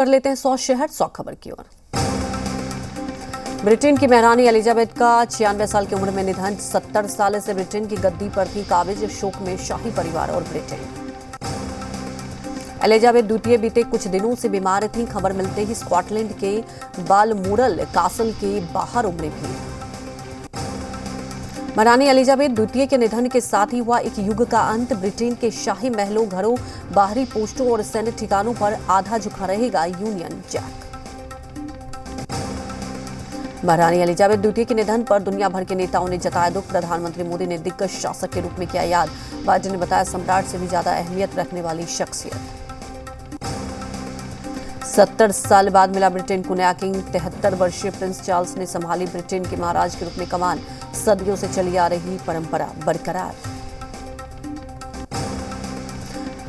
कर लेते हैं 100 शहर 100 खबर की ओर। ब्रिटेन की महारानी एलिजाबेथ का 96 साल की उम्र में निधन। 70 साल से ब्रिटेन की गद्दी पर थी काबिज। शोक में शाही परिवार और ब्रिटेन। एलिजाबेथ द्वितीय बीते कुछ दिनों से बीमार थी। खबर मिलते ही स्कॉटलैंड के बालमोरल कासल के बाहर उमड़ी भीड़। महारानी एलिजाबेथ द्वितीय के निधन के साथ ही हुआ एक युग का अंत। ब्रिटेन के शाही महलों, घरों, बाहरी पोस्टों और सैन्य ठिकानों पर आधा झुका रहेगा यूनियन जैक। महारानी एलिजाबेथ द्वितीय के निधन पर दुनिया भर के नेताओं ने जताया दुख। प्रधानमंत्री मोदी ने दिग्गज शासक के रूप में किया याद। बाइडेन ने बताया सम्राट से भी ज्यादा अहमियत रखने वाली शख्सियत। 70 साल बाद मिला ब्रिटेन को नया किंग। 73 वर्षीय प्रिंस चार्ल्स ने संभाली ब्रिटेन के महाराज के रूप में कमान। सदियों से चली आ रही परंपरा बरकरार।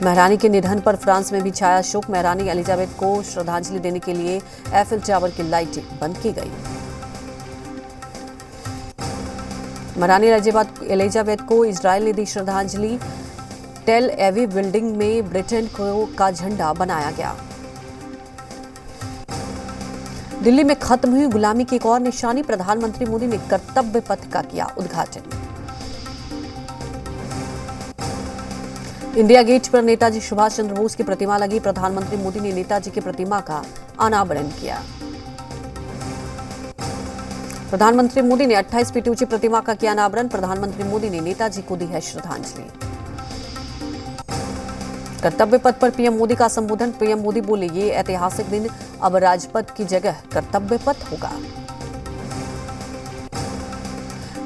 महारानी के निधन पर फ्रांस में भी छाया शोक। महारानी एलिजाबेथ को श्रद्धांजलि देने के लिए एफिल टावर की लाइटें बंद की गई। महारानी एलिजाबेथ को इजरायल ने दी श्रद्धांजलि। टेल एविव बिल्डिंग में ब्रिटेन का झंडा बनाया गया। दिल्ली में खत्म हुई गुलामी की एक और निशानी। प्रधानमंत्री मोदी ने कर्तव्य पथ का किया उद्घाटन। इंडिया गेट पर नेताजी सुभाष चंद्र बोस की प्रतिमा लगी। प्रधानमंत्री मोदी ने नेताजी की प्रतिमा का अनावरण किया। प्रधानमंत्री मोदी ने 28 फीट ऊंची प्रतिमा का किया अनावरण। प्रधानमंत्री मोदी ने नेताजी को दी है श्रद्धांजलि। कर्तव्य पथ पर पीएम मोदी का संबोधन। पीएम मोदी बोले, ये ऐतिहासिक दिन अब राजपथ की जगह कर्तव्य पथ होगा।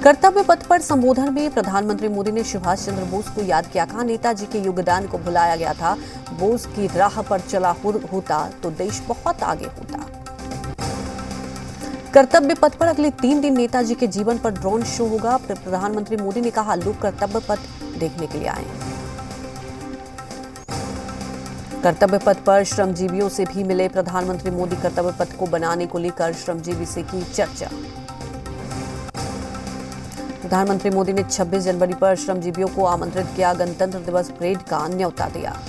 कर्तव्य पथ पर संबोधन में प्रधानमंत्री मोदी ने सुभाष चंद्र बोस को याद किया। कहा, नेताजी के योगदान को भुलाया गया था। बोस की राह पर चला होता तो देश बहुत आगे होता। कर्तव्य पथ पर अगले 3 दिन नेताजी के जीवन पर ड्रोन शो होगा। प्रधानमंत्री मोदी ने कहा, लोग कर्तव्य पथ देखने के लिए आए। कर्तव्य पथ पर श्रमजीवियों से भी मिले प्रधानमंत्री मोदी। कर्तव्य पथ को बनाने को लेकर श्रमजीवी से की चर्चा। प्रधानमंत्री मोदी ने 26 जनवरी पर श्रमजीवियों को आमंत्रित किया। गणतंत्र दिवस परेड का न्योता दिया।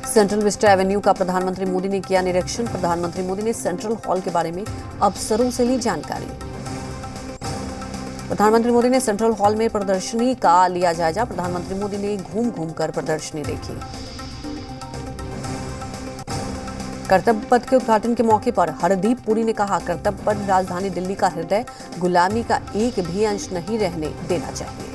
सेंट्रल विस्टा एवेन्यू का प्रधानमंत्री मोदी ने किया निरीक्षण। प्रधानमंत्री मोदी ने सेंट्रल हॉल के बारे में अफसरों से ली जानकारी। प्रधानमंत्री मोदी ने सेंट्रल हॉल में प्रदर्शनी का लिया जायजा। प्रधानमंत्री मोदी ने घूम घूम कर प्रदर्शनी देखी। कर्तव्य पथ के उद्घाटन के मौके पर हरदीप पुरी ने कहा, कर्तव्य पथ राजधानी दिल्ली का हृदय, गुलामी का एक भी अंश नहीं रहने देना चाहिए।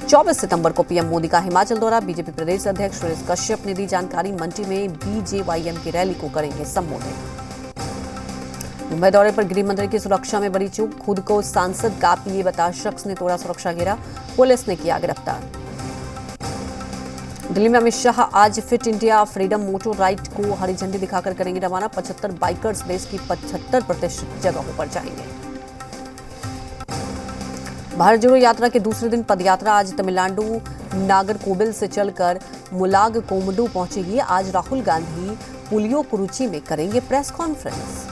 24 सितंबर को पीएम मोदी का हिमाचल दौरा। बीजेपी प्रदेश अध्यक्ष सुरेश कश्यप ने दी जानकारी। मंडी में बीजेवाईएम की रैली को करेंगे संबोधित। मुंबई दौरे पर गृह मंत्री की सुरक्षा में बड़ी चूक। खुद को सांसद का पीए बता शख्स ने तोड़ा सुरक्षा घेरा। पुलिस ने किया गिरफ्तार। दिल्ली में अमित शाह आज फिट इंडिया फ्रीडम मोटो राइड को हरी झंडी दिखाकर करेंगे रवाना। 75 बाइकर्स देश की 75% जगहों पर जाएंगे। भारत जोड़ो यात्रा के दूसरे दिन पदयात्रा आज तमिलनाडु नागरकोविल से चलकर मुलाग कोमडू पहुंचेगी। आज राहुल गांधी पुलियोकुरुची में करेंगे प्रेस कॉन्फ्रेंस।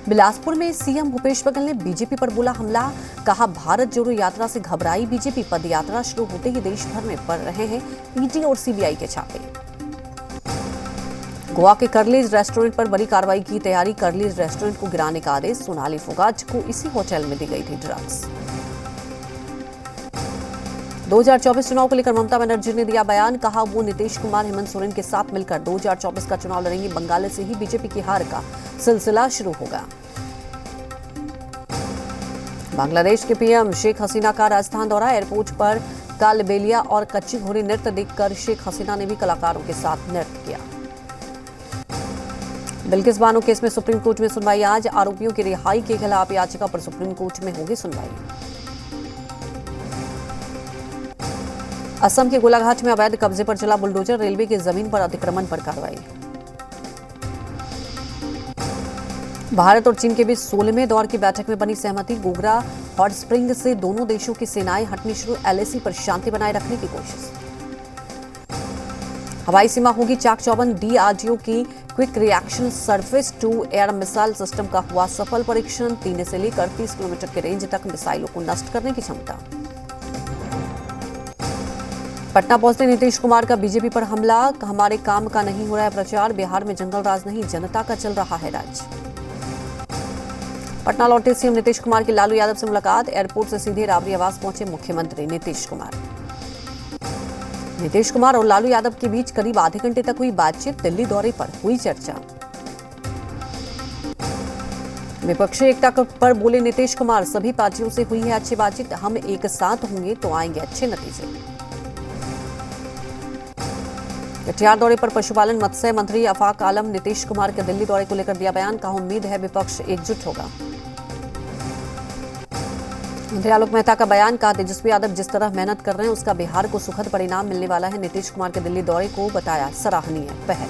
बिलासपुर में सीएम भूपेश बघेल ने बीजेपी पर बोला हमला। कहा, भारत जोड़ो यात्रा से घबराई बीजेपी। पदयात्रा शुरू होते ही देश भर में पड़ रहे हैं ईडी और सीबीआई के छापे। गोवा के कर्लीज रेस्टोरेंट पर बड़ी कार्रवाई की तैयारी। कर्लीज रेस्टोरेंट को गिराने का आदेश। सोनाली फोगाट को इसी होटल में दी गई थी ड्रग्स। 2024 चुनाव को लेकर ममता बनर्जी ने दिया बयान। कहा, वो नीतीश कुमार, हेमंत सोरेन के साथ मिलकर 2024 का चुनाव लड़ेंगी। बंगाल से ही बीजेपी की हार का सिलसिला शुरू होगा। बांग्लादेश के पीएम शेख हसीना का राजस्थान दौरा। एयरपोर्ट पर कालबेलिया और कच्ची घोड़ी नृत्य देखकर शेख हसीना ने भी कलाकारों के साथ नृत्य किया। बिल्किस बानो केस में सुप्रीम कोर्ट में सुनवाई आज। आरोपियों की रिहाई के खिलाफ याचिका पर सुप्रीम कोर्ट में होगी सुनवाई। असम के गोलाघाट में अवैध कब्जे पर चला बुलडोजर। रेलवे की जमीन पर अतिक्रमण पर कार्रवाई। भारत और चीन के बीच 16वें दौर की बैठक में बनी सहमति। गोगरा हॉट स्प्रिंग से दोनों देशों की सेनाएं हटनी शुरू। एलएसी पर शांति बनाए रखने की कोशिश। हवाई सीमा होगी चाक चौबंद। डीआरडीओ की quick reaction surface to air missile system का हुआ सफल परीक्षण। 3 से लेकर 30 किलोमीटर के रेंज तक मिसाइलों को नष्ट करने की क्षमता। पटना पहुंचते नीतीश कुमार का बीजेपी पर हमला, हमारे काम का नहीं हो रहा है प्रचार, बिहार में जंगल राज नहीं जनता का चल रहा है राज। पटना लौटे सीएम नीतीश कुमार की लालू यादव से मुलाकात, एयरपोर्ट से सीधे राबड़ी आवास पहुंचे मुख्यमंत्री नीतीश कुमार। नीतीश कुमार और लालू यादव के बीच करीब आधे घंटे तक हुई बातचीत, दिल्ली दौरे पर हुई चर्चा। विपक्षी एकता पर बोले नीतीश कुमार, सभी पार्टियों से हुई है अच्छी बातचीत, हम एक साथ होंगे तो आएंगे अच्छे नतीजे। कटिहार दौरे पर पशुपालन मत्स्य मंत्री अफाक आलम, नीतीश कुमार के दिल्ली दौरे को लेकर दिया बयान, कहा उम्मीद है विपक्ष एकजुट होगा। मंत्री आलोक मेहता का बयान, कहा तेजस्वी यादव जिस तरह मेहनत कर रहे हैं उसका बिहार को सुखद परिणाम मिलने वाला है। नीतीश कुमार के दिल्ली दौरे को बताया सराहनीय पहल।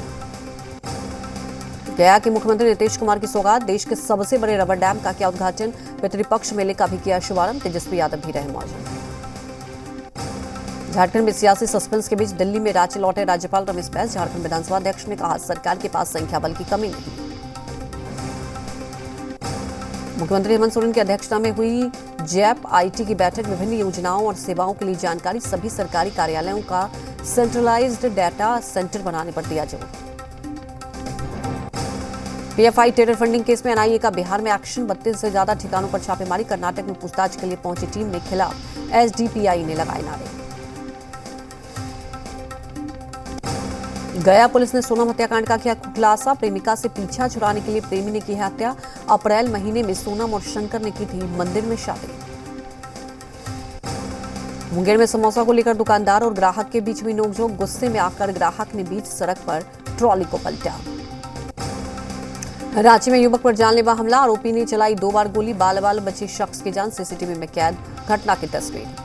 गया कि मुख्यमंत्री नीतीश कुमार की सौगात, देश के सबसे बड़े रबर डैम का किया उद्घाटन, पितृपक्ष मेले का भी किया शुभारंभ, तेजस्वी यादव भी रहे मौजूद। झारखंड में सियासी सस्पेंस के बीच दिल्ली में रांची लौटे राज्यपाल रमेश बैस, झारखंड विधानसभा अध्यक्ष ने कहा सरकार के पास संख्या बल की कमी नहीं। मुख्यमंत्री हेमंत सोरेन की अध्यक्षता में हुई जैप आईटी की बैठक, विभिन्न योजनाओं और सेवाओं के लिए जानकारी, सभी सरकारी कार्यालयों का सेंट्रलाइज्ड डाटा सेंटर बनाने पर दिया जोर। पीएफआई टेरर फंडिंग केस में एनआईए का बिहार में एक्शन, 32 से ज्यादा ठिकानों पर छापेमारी, कर्नाटक में पूछताछ के लिए पहुंची टीम ने खिलाफ एसडीपीआई ने लगाए नारे। गया पुलिस ने सोनम हत्याकांड का किया खुलासा, प्रेमिका से पीछा छुड़ाने के लिए प्रेमी ने की हत्या, अप्रैल महीने में सोनम और शंकर ने की थी मंदिर में शादी। मुंगेर में समोसा को लेकर दुकानदार और ग्राहक के बीच हुई नोकझोंक, गुस्से में आकर ग्राहक ने बीच सड़क पर ट्रॉली को पलटा। रांची में युवक पर जानलेवा हमला, आरोपी ने चलाई 2 बार गोली, बाल बाल बची शख्स की जान, सीसीटीवी में कैद घटना की तस्वीर।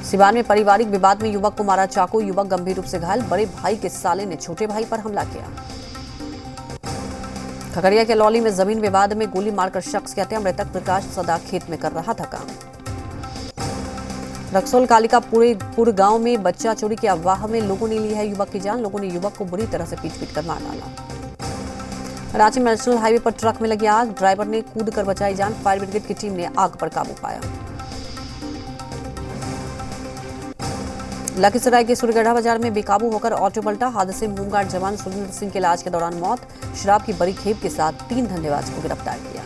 सिवान में पारिवारिक विवाद में युवक को मारा चाकू, युवक गंभीर रूप से घायल, बड़े भाई के साले ने छोटे भाई पर हमला किया। खगड़िया के लौली में जमीन विवाद में गोली मारकर शख्स की हत्या, मृतक प्रकाश सदा खेत में कर रहा था काम। रक्सौल कालिकापुर गांव में बच्चा चोरी के अफवाह में लोगों ने ली है युवक की जान, लोगों ने युवक को बुरी तरह से पीट कर मार डाला। रांची में नेशनल हाईवे पर ट्रक में लगी आग, ड्राइवर ने कूद कर बचाई जान, फायर ब्रिगेड की टीम ने आग पर काबू पाया। लखीसराय के सूर्यगढ़ा बाजार में बेकाबू होकर ऑटो पलटा, हादसे में होमगार्ड जवान सुरेंद्र सिंह के इलाज के दौरान मौत, शराब की बड़ी खेप के साथ 3 धंधेबाज को गिरफ्तार किया।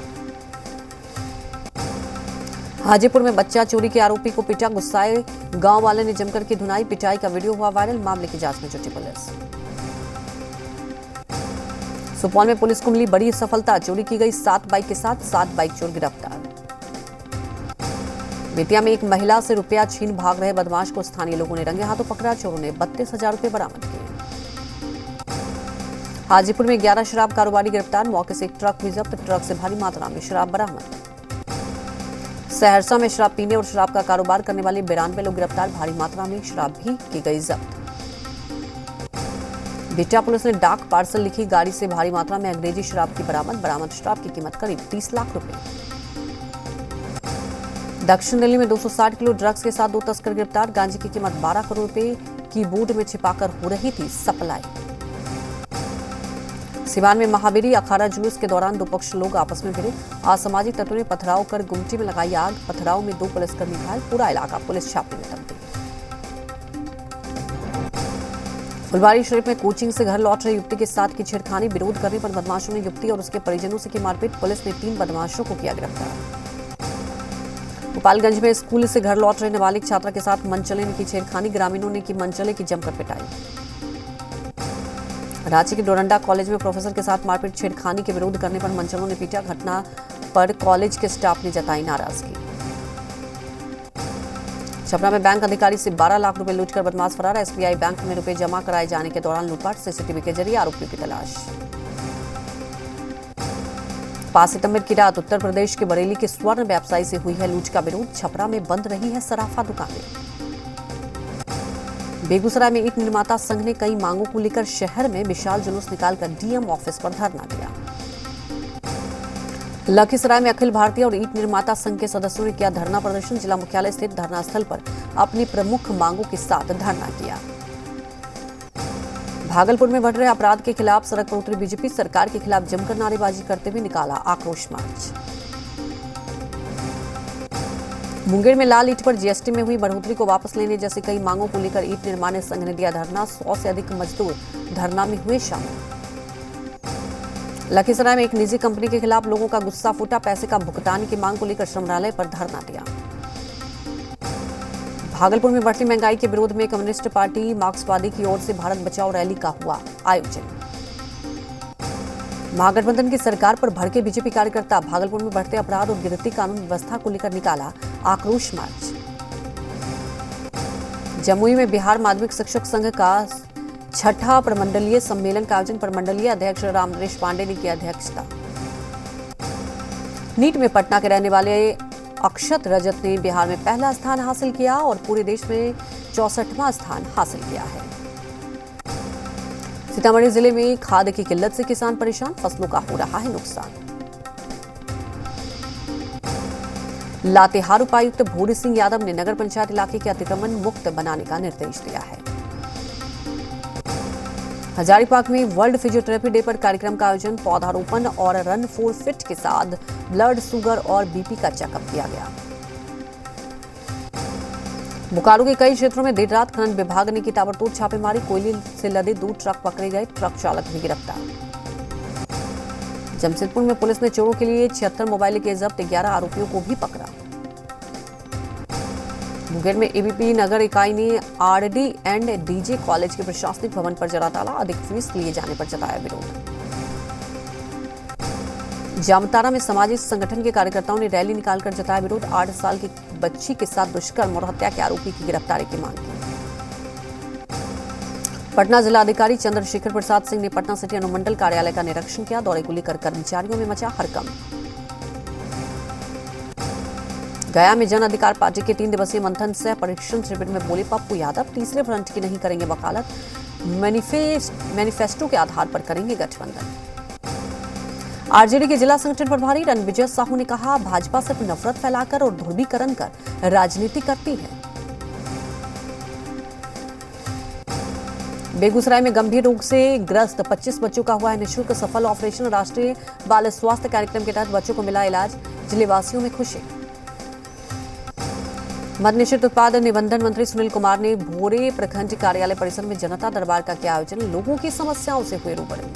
हाजीपुर में बच्चा चोरी के आरोपी को पीटा, गुस्साए गांव वाले ने जमकर की धुनाई, पिटाई का वीडियो हुआ वायरल, मामले की जांच में जुटी पुलिस। सुपौल में पुलिस को मिली बड़ी सफलता, चोरी की गई 7 बाइक के साथ 7 बाइक चोर गिरफ्तार। बेतिया में एक महिला से रुपया छीन भाग रहे बदमाश को स्थानीय लोगों ने रंगे हाथों पकड़ा, चोरों ने 32,000 रुपये बरामद किए। हाजीपुर में 11 शराब कारोबारी गिरफ्तार, मौके से एक ट्रक भी जब्त, ट्रक से भारी मात्रा में शराब बरामद। सहरसा में शराब पीने और शराब का कारोबार करने वाले 92 लोग गिरफ्तार, भारी मात्रा में शराब भी की गई जब्त। बेटिया पुलिस ने डाक पार्सल लिखी गाड़ी से भारी मात्रा में अंग्रेजी शराब की बरामद शराब की कीमत करीब 30 लाख रुपए। दक्षिण दिल्ली में 260 किलो ड्रग्स के साथ 2 तस्कर गिरफ्तार, गांजे की कीमत 12 करोड़ रुपए की बोट में छिपाकर हो रही थी सप्लाई। सिवान में महावीरी अखाड़ा जुलूस के दौरान 2 पक्ष लोग आपस में भिड़े, असामाजिक तत्वों ने पथराव कर गुमटी में लगाई आग, पथराव में 2 पुलिसकर्मी घायल, पूरा इलाका पुलिस छापे में तब्दील। फुलवारी शरीफ में कोचिंग से घर लौट रही युवती के साथ की छेड़खानी, विरोध करने पर बदमाशों ने युवती और उसके परिजनों से की मारपीट, पुलिस ने 3 बदमाशों को किया गिरफ्तार। गोपालगंज में स्कूल से घर लौट रहे नाबालिग छात्रा के साथ मनचले ने की छेड़खानी, ग्रामीणों ने की मनचले की जमकर पिटाई। रांची के डोरंडा कॉलेज में प्रोफेसर के साथ मारपीट, छेड़खानी के विरोध करने पर मनचलों ने पीटा, घटना पर कॉलेज के स्टाफ ने जताई नाराजगी। छपरा में बैंक अधिकारी से 12 लाख रुपए लूटकर बदमाश फरार, एसबीआई बैंक में रुपए जमा कराए जाने के दौरान लूटपाट, सीसीटीवी के जरिए आरोपियों की तलाश। 5 सितंबर की रात उत्तर प्रदेश के बरेली के स्वर्ण व्यवसायी से हुई है लूट का विरोध, छपरा में बंद रही है सराफा दुकानें। बेगूसराय में ईंट निर्माता संघ ने कई मांगों को लेकर शहर में विशाल जुलूस निकालकर डीएम ऑफिस पर धरना दिया। लखीसराय में अखिल भारतीय और ईंट निर्माता संघ के सदस्यों ने किया धरना प्रदर्शन, जिला मुख्यालय स्थित धरना स्थल पर अपनी प्रमुख मांगों के साथ धरना किया। भागलपुर में बढ़ रहे अपराध के खिलाफ सड़क पर उतरी बीजेपी, सरकार के खिलाफ जमकर नारेबाजी करते हुए निकाला आक्रोश मार्च। मुंगेर में लाल ईंट पर जीएसटी में हुई बढ़ोतरी को वापस लेने जैसी कई मांगों को लेकर ईंट निर्माण संघ ने दिया धरना। 100 से अधिक मजदूर धरना में हुए शामिल। लखीसराय में एक निजी कंपनी के खिलाफ लोगों का गुस्सा फूटा। पैसे का भुगतान की मांग को लेकर श्रमणालय पर धरना दिया। भागलपुर में बढ़ती महंगाई के विरोध में कम्युनिस्ट पार्टी मार्क्सवादी की ओर से भारत बचाओ रैली का हुआ आयोजन। महागठबंधन की सरकार पर भड़के बीजेपी कार्यकर्ता। भागलपुर में बढ़ते अपराध और गिरती कानून व्यवस्था को लेकर निकाला आक्रोश मार्च। जमुई में बिहार माध्यमिक शिक्षक संघ का 6ठा प्रमंडलीय सम्मेलन का आयोजन। प्रमंडलीय अध्यक्ष रामनरेश पांडे ने किया अध्यक्षता। नीट में पटना के रहने वाले अक्षत रजत ने बिहार में पहला स्थान हासिल किया और पूरे देश में 64वां स्थान हासिल किया है। सीतामढ़ी जिले में खाद की किल्लत से किसान परेशान। फसलों का हो रहा है नुकसान। लातेहार उपायुक्त भूरी सिंह यादव ने नगर पंचायत इलाके के अतिक्रमण मुक्त बनाने का निर्देश दिया है। हजारीबाग में वर्ल्ड फिजियोथेरेपी डे पर कार्यक्रम का आयोजन। पौधारोपण और रन फॉर फिट के साथ ब्लड शुगर और बीपी का चेकअप किया गया। बोकारो के कई क्षेत्रों में देर रात खनन विभाग ने की ताबड़तोड़ छापेमारी। कोयले से लदे 2 ट्रक पकड़े गए। ट्रक चालक भी गिरफ्तार। जमशेदपुर में पुलिस ने चोरों के लिए 76 मोबाइल के जब्त। 11 आरोपियों को भी पकड़ा। मुंगेर में एबीपी नगर इकाई ने आरडी एंड डीजे कॉलेज के प्रशासनिक भवन पर जला ताला। अधिक फीस लिए जाने पर जताया विरोध। जामताड़ा में सामाजिक संगठन के कार्यकर्ताओं ने रैली निकालकर जताया विरोध। 8 साल की बच्ची के साथ दुष्कर्म और हत्या के आरोपी की गिरफ्तारी की मांग की। पटना जिलाधिकारी चंद्रशेखर प्रसाद सिंह ने पटना सिटी अनुमंडल कार्यालय का निरीक्षण किया। दौरे को लेकर कर्मचारियों में मचा हड़कंप। गया में जन अधिकार पार्टी के 3 दिवसीय मंथन सह परीक्षण शिविर में बोले पप्पू यादव। तीसरे फ्रंट की नहीं करेंगे वकालत। मैनिफेस्टो के आधार पर करेंगे गठबंधन। आरजेडी के जिला संगठन प्रभारी रणविजय साहू ने कहा, भाजपा सिर्फ नफरत फैलाकर और ध्रुवीकरण कर राजनीति करती है। बेगूसराय में गंभीर रोग से ग्रस्त 25 बच्चों का हुआ है निःशुल्क सफल ऑपरेशन। राष्ट्रीय बाल स्वास्थ्य कार्यक्रम के तहत बच्चों को मिला इलाज। जिले वासियों में खुशी। मद्य निषिद्ध उत्पाद निबंधन मंत्री सुनील कुमार ने भोरे प्रखंड कार्यालय परिसर में जनता दरबार का किया आयोजन। लोगों की समस्याओं से हुए रूबरू।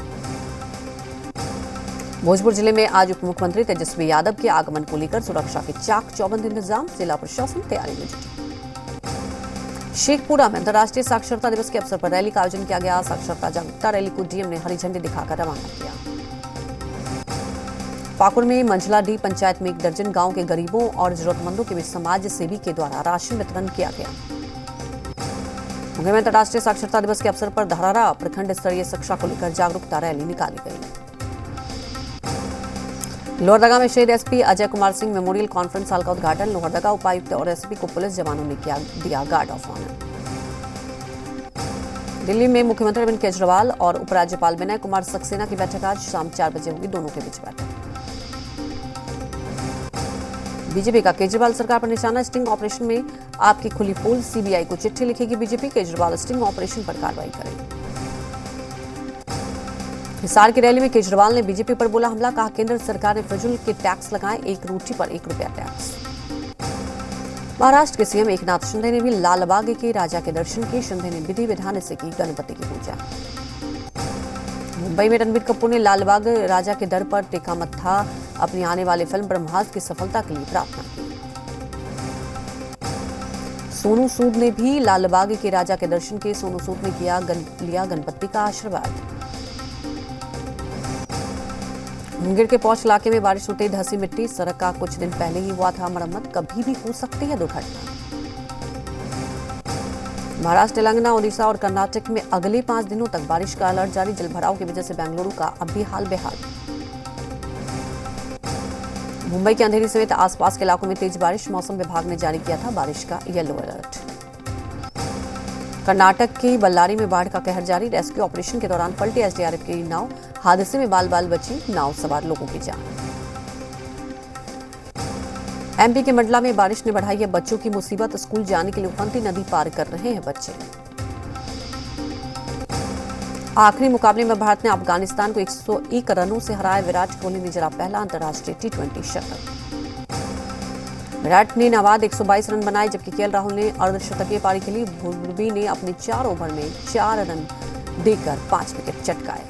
भोजपुर जिले में आज उप मुख्यमंत्री तेजस्वी यादव के आगमन को लेकर सुरक्षा के चाक चौबंद इंतजाम। जिला प्रशासन तैयारी में जुटी। शेखपुरा में अंतर्राष्ट्रीय साक्षरता दिवस के अवसर पर रैली का आयोजन किया गया। साक्षरता जागरूकता रैली को डीएम ने हरी झंडी दिखाकर रवाना किया। पाकुड़ में मंझला डी पंचायत में 1 दर्जन गांव के गरीबों और जरूरतमंदों के बीच समाज सेवी के द्वारा राशन वितरण किया गया। मुंगेर में अंतर्राष्ट्रीय साक्षरता दिवस के अवसर पर धरारा प्रखंड स्तरीय शिक्षा को लेकर जागरूकता रैली निकाली गई। लोहरदगा में शहीद SP Ajay Kumar Singh memorial conference hall का उद्घाटन। लोहरदगा उपायुक्त और एसपी को पुलिस जवानों ने दिया गार्ड ऑफ ऑनर। दिल्ली में मुख्यमंत्री अरविंद केजरीवाल और उपराज्यपाल विनय कुमार सक्सेना की बैठक आज शाम 4 बजे होगी। दोनों के बीच बैठक। बीजेपी का केजरीवाल सरकार पर निशाना। स्टिंग ऑपरेशन में आपकी खुली पोल। सीबीआई को चिट्ठी लिखेगी बीजेपी। केजरीवाल स्टिंग ऑपरेशन पर कार्रवाई करेंगे। हिसार की रैली में केजरीवाल ने बीजेपी पर बोला हमला। कहा, केंद्र सरकार ने फिजूल के टैक्स लगाए। 1 रोटी पर 1 रुपया टैक्स। महाराष्ट्र के सीएम एकनाथ शिंदे ने भी लालबाग के राजा के दर्शन किए। शिंदे ने विधि विधान से की गणपति की पूजा। मुंबई में रणबीर कपूर ने लालबाग राजा के दर पर टेका मत्था। अपनी आने वाली फिल्म ब्रह्मास्त्र की सफलता के लिए प्रार्थना की। सोनू सूद ने भी लालबाग के राजा के दर्शन किए। सोनू सूद ने लिया गणपति का आशीर्वाद। मुंगेर के पौष इलाके में बारिश होते धसी मिट्टी। सड़क का कुछ दिन पहले ही हुआ था मरम्मत। कभी भी हो सकती है दुर्घटना। महाराष्ट्र, तेलंगाना, ओडिशा और कर्नाटक में अगले 5 दिनों तक बारिश का अलर्ट जारी। जलभराव की वजह से बेंगलुरु का अब भी हाल बेहाल। मुंबई के अंधेरी समेत आसपास के इलाकों में तेज बारिश। मौसम विभाग ने जारी किया था बारिश का येलो अलर्ट। कर्नाटक की बल्लारी में बाढ़ का कहर जारी। रेस्क्यू ऑपरेशन के दौरान पलटी एसडीआरएफ की नाव। हादसे में बाल बाल बची नाव सवार लोगों की जान। एमपी के मंडला में बारिश ने बढ़ाई है बच्चों की मुसीबत। स्कूल जाने के लिए उफनती नदी पार कर रहे हैं बच्चे। आखिरी मुकाबले में भारत ने अफगानिस्तान को 101 रनों से हराया। विराट कोहली ने जड़ा पहला अंतर्राष्ट्रीय T20 शतक। विराट ने नाबाद 122 रन बनाए, जबकि केएल राहुल ने अर्धशतकीय पारी खेली। भुवी ने अपने 4 ओवर में 4 रन देकर 5 विकेट चटकाए।